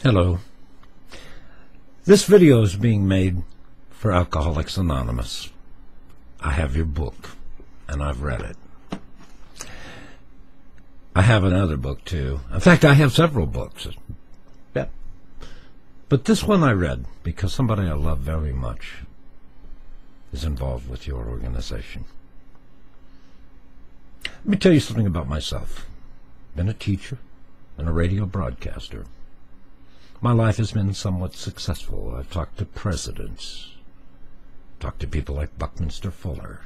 Hello. This video is being made for Alcoholics Anonymous. I have your book, and I've read it. I have another book, too. In fact, I have several books. Yeah. But this one I read because somebody I love very much is involved with your organization. Let me tell you something about myself. Been a teacher and a radio broadcaster. My life has been somewhat successful. I've talked to presidents, talked to people like Buckminster Fuller.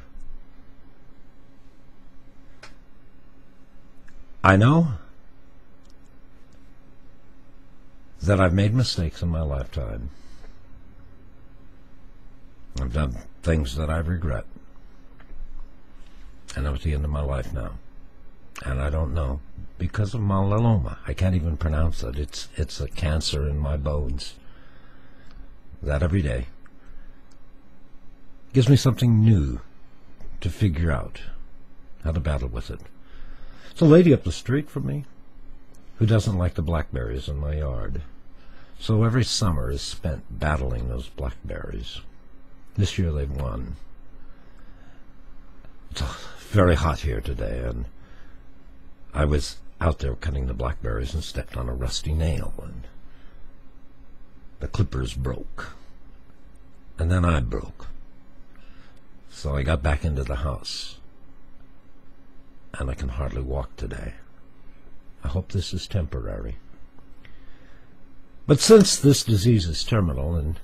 I know that I've made mistakes in my lifetime. I've done things that I regret. And I'm at the end of my life now. And I don't know. Because of myeloma. I can't even pronounce it. It's a cancer in my bones. That every day gives me something new to figure out how to battle with it. It's a lady up the street from me who doesn't like the blackberries in my yard. So every summer is spent battling those blackberries. This year they've won. It's very hot here today, and I was out there cutting the blackberries and stepped on a rusty nail, and the clippers broke. And then I broke. So I got back into the house, and I can hardly walk today. I hope this is temporary. But since this disease is terminal, and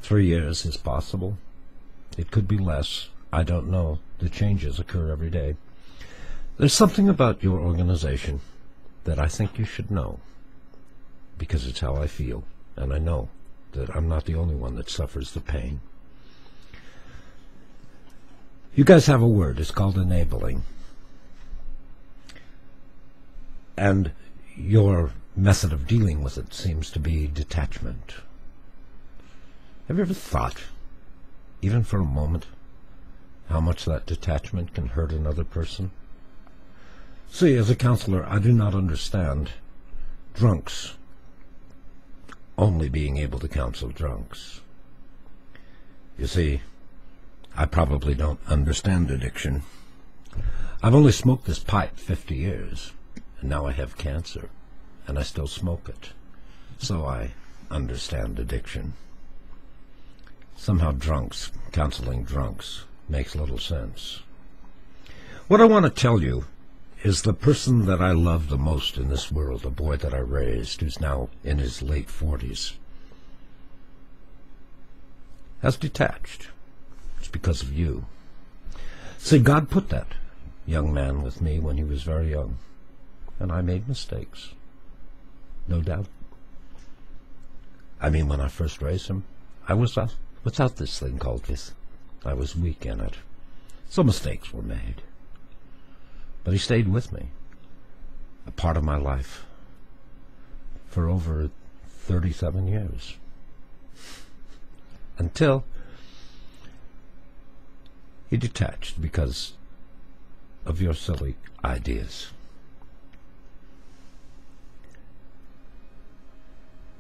3 years is possible, it could be less, I don't know. The changes occur every day. There's something about your organization that I think you should know, because it's how I feel, and I know that I'm not the only one that suffers the pain. You guys have a word. It's called enabling. And your method of dealing with it seems to be detachment. Have you ever thought, even for a moment, how much that detachment can hurt another person? See, as a counselor, I do not understand drunks only being able to counsel drunks. You see, I probably don't understand addiction. I've only smoked this pipe 50 years, and now I have cancer, and I still smoke it. So I understand addiction. Somehow counseling drunks, makes little sense. What I want to tell you is the person that I love the most in this world, a boy that I raised, who's now in his late 40s, has detached. It's because of you. See, God put that young man with me when he was very young, and I made mistakes, no doubt. I mean, when I first raised him, I was without this thing called this. I was weak in it. So mistakes were made. But he stayed with me, a part of my life, for over 37 years. Until he detached because of your silly ideas.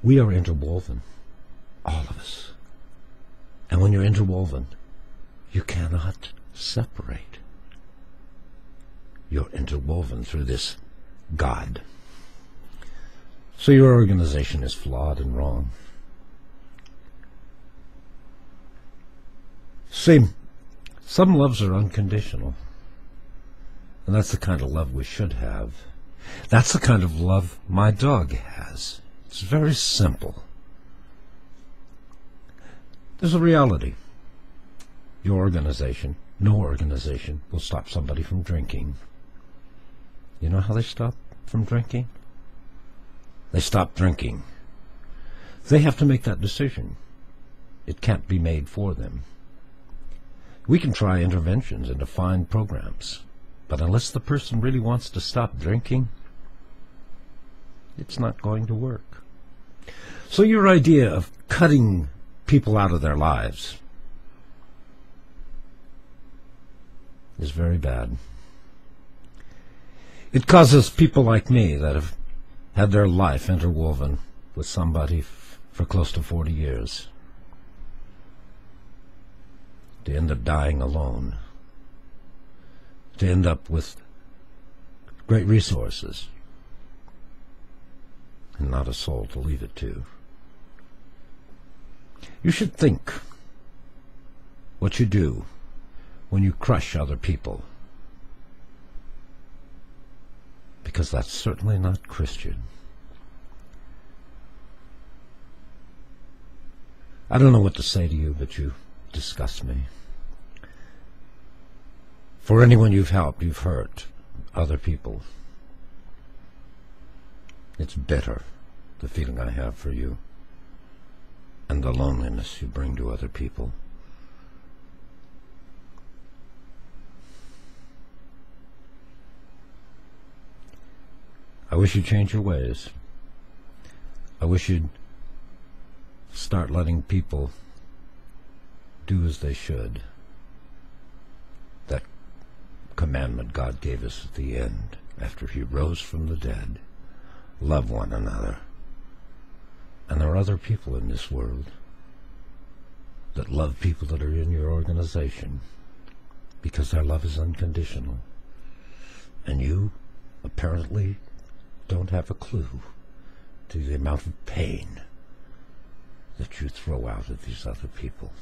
We are interwoven, all of us. And when you're interwoven, you cannot separate. You're interwoven through this God. So your organization is flawed and wrong. See, some loves are unconditional. And that's the kind of love we should have. That's the kind of love my dog has. It's very simple. There's a reality. Your organization, no organization, will stop somebody from drinking. You know how they stop from drinking? They stop drinking. They have to make that decision. It can't be made for them. We can try interventions and define programs, but unless the person really wants to stop drinking, it's not going to work. So your idea of cutting people out of their lives is very bad. It causes people like me that have had their life interwoven with somebody for close to 40 years, to end up dying alone, to end up with great resources and not a soul to leave it to. You should think what you do when you crush other people, because that's certainly not Christian. I don't know what to say to you, but you disgust me. For anyone you've helped, you've hurt other people. It's bitter, the feeling I have for you, and the loneliness you bring to other people. I wish you'd change your ways. I wish you'd start letting people do as they should. That commandment God gave us at the end, after he rose from the dead. Love one another. And there are other people in this world that love people that are in your organization, because their love is unconditional. And you apparently don't have a clue to the amount of pain that you throw out at these other people.